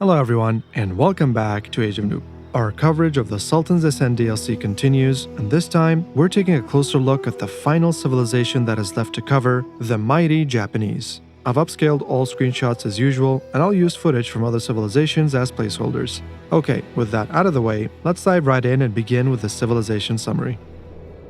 Hello everyone, and welcome back to Age of Noob. Our coverage of the Sultans Ascend DLC continues, and this time, we're taking a closer look at the final civilization that is left to cover, the mighty Japanese. I've upscaled all screenshots as usual, and I'll use footage from other civilizations as placeholders. Okay, with that out of the way, let's dive right in and begin with the civilization summary.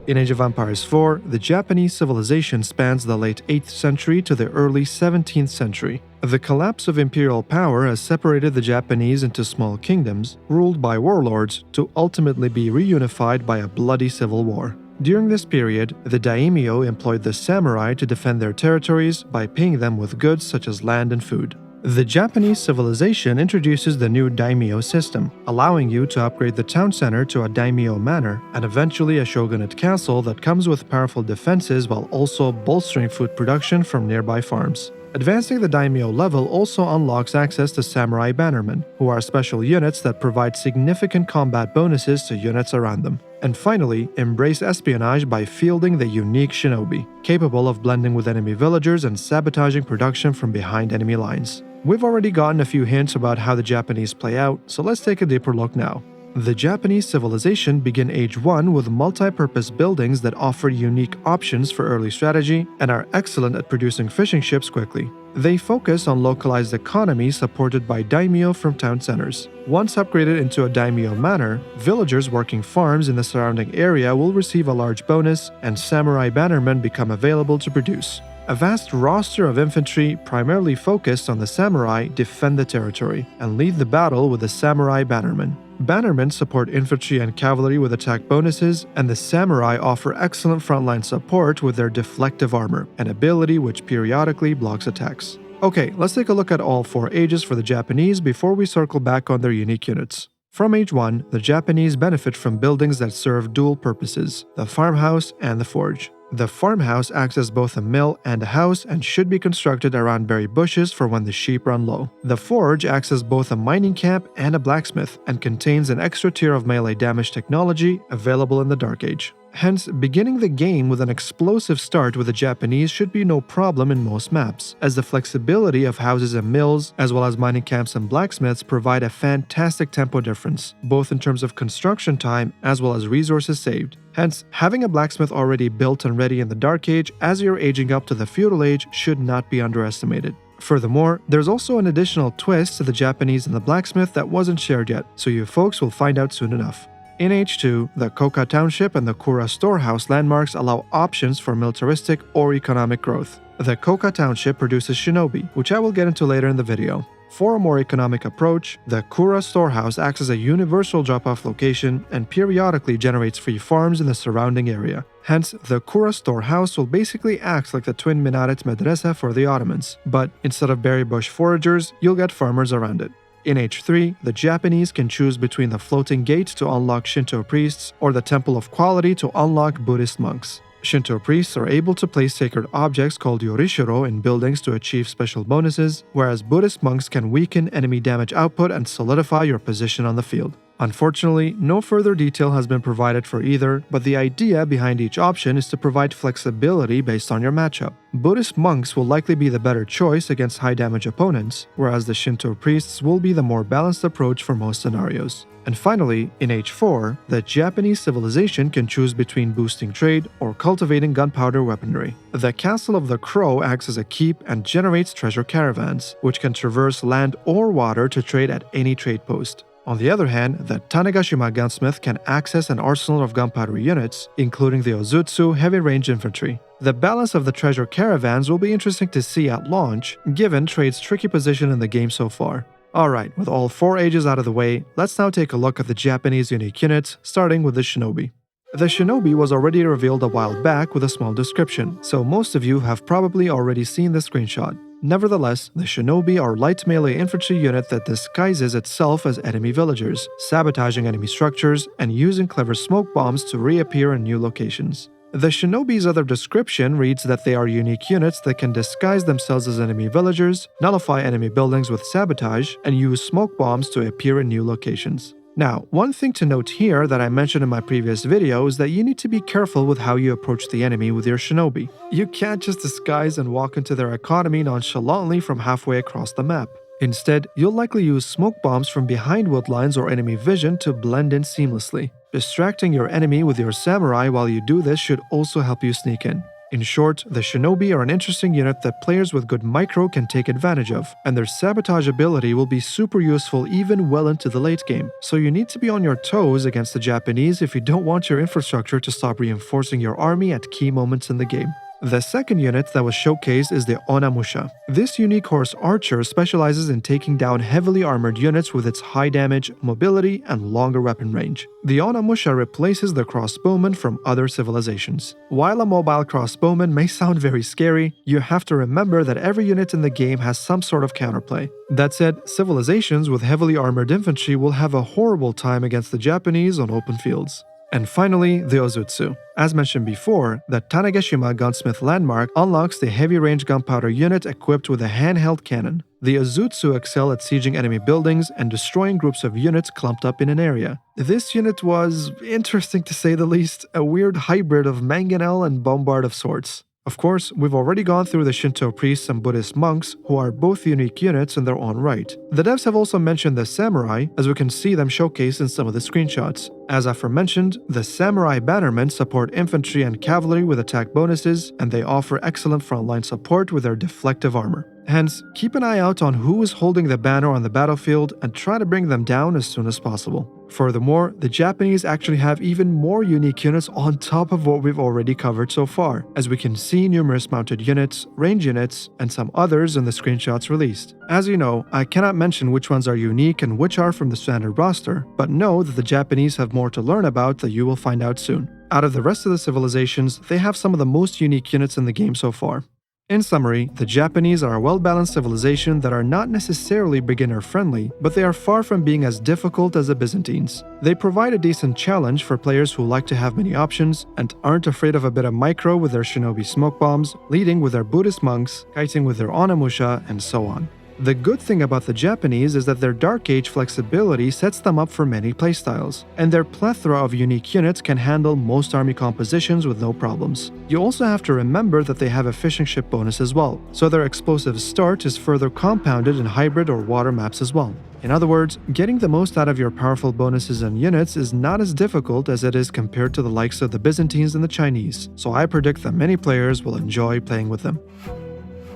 In Age of Empires 4, the Japanese civilization spans the late 8th century to the early 17th century. The collapse of imperial power has separated the Japanese into small kingdoms, ruled by warlords, to ultimately be reunified by a bloody civil war. During this period, the daimyo employed the samurai to defend their territories by paying them with goods such as land and food. The Japanese civilization introduces the new daimyo system, allowing you to upgrade the town center to a daimyo manor and eventually a shogunate castle that comes with powerful defenses while also bolstering food production from nearby farms. Advancing the daimyo level also unlocks access to samurai bannermen, who are special units that provide significant combat bonuses to units around them. And finally, embrace espionage by fielding the unique Shinobi, capable of blending with enemy villagers and sabotaging production from behind enemy lines. We've already gotten a few hints about how the Japanese play out, so let's take a deeper look now. The Japanese civilization begin Age 1 with multi-purpose buildings that offer unique options for early strategy and are excellent at producing fishing ships quickly. They focus on localized economy supported by daimyo from town centers. Once upgraded into a daimyo manor, villagers working farms in the surrounding area will receive a large bonus, and samurai bannermen become available to produce. A vast roster of infantry, primarily focused on the samurai, defend the territory and lead the battle with the samurai bannermen. Bannermen support infantry and cavalry with attack bonuses, and the samurai offer excellent frontline support with their deflective armor, an ability which periodically blocks attacks. Okay, let's take a look at all 4 ages for the Japanese before we circle back on their unique units. From Age 1, the Japanese benefit from buildings that serve dual purposes, the farmhouse and the forge. The farmhouse acts as both a mill and a house and should be constructed around berry bushes for when the sheep run low. The forge acts as both a mining camp and a blacksmith and contains an extra tier of melee damage technology available in the Dark Age. Hence, beginning the game with an explosive start with the Japanese should be no problem in most maps, as the flexibility of houses and mills, as well as mining camps and blacksmiths provide a fantastic tempo difference, both in terms of construction time as well as resources saved. Hence, having a blacksmith already built and ready in the Dark Age as you're aging up to the Feudal Age should not be underestimated. Furthermore, there's also an additional twist to the Japanese and the blacksmith that wasn't shared yet, so you folks will find out soon enough. In Age 2, the Koka Township and the Kura Storehouse landmarks allow options for militaristic or economic growth. The Koka Township produces Shinobi, which I will get into later in the video. For a more economic approach, the Kura Storehouse acts as a universal drop-off location and periodically generates free farms in the surrounding area. Hence, the Kura Storehouse will basically act like the twin minaret medresa for the Ottomans, but instead of berry bush foragers, you'll get farmers around it. In Age 3, the Japanese can choose between the Floating Gate to unlock Shinto priests or the Temple of Quality to unlock Buddhist monks. Shinto priests are able to place sacred objects called yorishiro in buildings to achieve special bonuses, whereas Buddhist monks can weaken enemy damage output and solidify your position on the field. Unfortunately, no further detail has been provided for either, but the idea behind each option is to provide flexibility based on your matchup. Buddhist monks will likely be the better choice against high-damage opponents, whereas the Shinto priests will be the more balanced approach for most scenarios. And finally, in Age 4, the Japanese civilization can choose between boosting trade or cultivating gunpowder weaponry. The Castle of the Crow acts as a keep and generates treasure caravans, which can traverse land or water to trade at any trade post. On the other hand, the Tanegashima gunsmith can access an arsenal of gunpowder units, including the Ozutsu heavy-range infantry. The balance of the treasure caravans will be interesting to see at launch, given trade's tricky position in the game so far. Alright, with all 4 ages out of the way, let's now take a look at the Japanese unique units, starting with the Shinobi. The Shinobi was already revealed a while back with a small description, so most of you have probably already seen the screenshot. Nevertheless, the Shinobi are light melee infantry unit that disguises itself as enemy villagers, sabotaging enemy structures and using clever smoke bombs to reappear in new locations. The Shinobi's other description reads that they are unique units that can disguise themselves as enemy villagers, nullify enemy buildings with sabotage, and use smoke bombs to appear in new locations. Now, one thing to note here that I mentioned in my previous video is that you need to be careful with how you approach the enemy with your Shinobi. You can't just disguise and walk into their economy nonchalantly from halfway across the map. Instead, you'll likely use smoke bombs from behind wood lines or enemy vision to blend in seamlessly. Distracting your enemy with your samurai while you do this should also help you sneak in. In short, the Shinobi are an interesting unit that players with good micro can take advantage of, and their sabotage ability will be super useful even well into the late game, so you need to be on your toes against the Japanese if you don't want your infrastructure to stop reinforcing your army at key moments in the game. The second unit that was showcased is the Onna-Musha. This unique horse archer specializes in taking down heavily armored units with its high damage, mobility, and longer weapon range. The Onna-Musha replaces the crossbowman from other civilizations. While a mobile crossbowman may sound very scary, you have to remember that every unit in the game has some sort of counterplay. That said, civilizations with heavily armored infantry will have a horrible time against the Japanese on open fields. And finally, the Ozutsu. As mentioned before, the Tanegashima Gunsmith landmark unlocks the heavy-range gunpowder unit equipped with a handheld cannon. The Ozutsu excel at sieging enemy buildings and destroying groups of units clumped up in an area. This unit was interesting to say the least, a weird hybrid of mangonel and bombard of sorts. Of course, we've already gone through the Shinto priests and Buddhist monks, who are both unique units in their own right. The devs have also mentioned the samurai, as we can see them showcased in some of the screenshots. As aforementioned, the samurai bannermen support infantry and cavalry with attack bonuses, and they offer excellent frontline support with their deflective armor. Hence, keep an eye out on who is holding the banner on the battlefield and try to bring them down as soon as possible. Furthermore, the Japanese actually have even more unique units on top of what we've already covered so far, as we can see numerous mounted units, range units, and some others in the screenshots released. As you know, I cannot mention which ones are unique and which are from the standard roster, but know that the Japanese have more to learn about that you will find out soon. Out of the rest of the civilizations, they have some of the most unique units in the game so far. In summary, the Japanese are a well-balanced civilization that are not necessarily beginner-friendly, but they are far from being as difficult as the Byzantines. They provide a decent challenge for players who like to have many options and aren't afraid of a bit of micro with their Shinobi smoke bombs, leading with their Buddhist monks, kiting with their Onna-Musha, and so on. The good thing about the Japanese is that their Dark Age flexibility sets them up for many playstyles, and their plethora of unique units can handle most army compositions with no problems. You also have to remember that they have a fishing ship bonus as well, so their explosive start is further compounded in hybrid or water maps as well. In other words, getting the most out of your powerful bonuses and units is not as difficult as it is compared to the likes of the Byzantines and the Chinese, so I predict that many players will enjoy playing with them.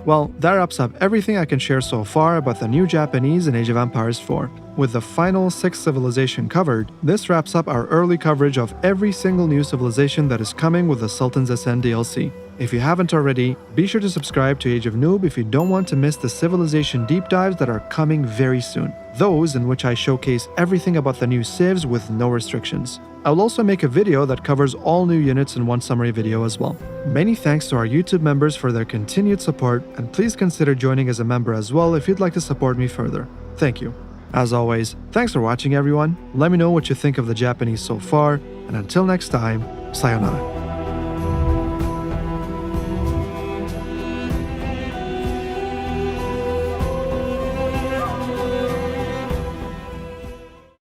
Well, that wraps up everything I can share so far about the new Japanese in Age of Empires 4. With the final 6th civilization covered, this wraps up our early coverage of every single new civilization that is coming with the Sultans Ascend DLC. If you haven't already, be sure to subscribe to Age of Noob if you don't want to miss the civilization deep dives that are coming very soon. Those in which I showcase everything about the new civs with no restrictions. I will also make a video that covers all new units in one summary video as well. Many thanks to our YouTube members for their continued support, and please consider joining as a member as well if you'd like to support me further. Thank you. As always, thanks for watching everyone. Let me know what you think of the Japanese so far, and until next time, sayonara.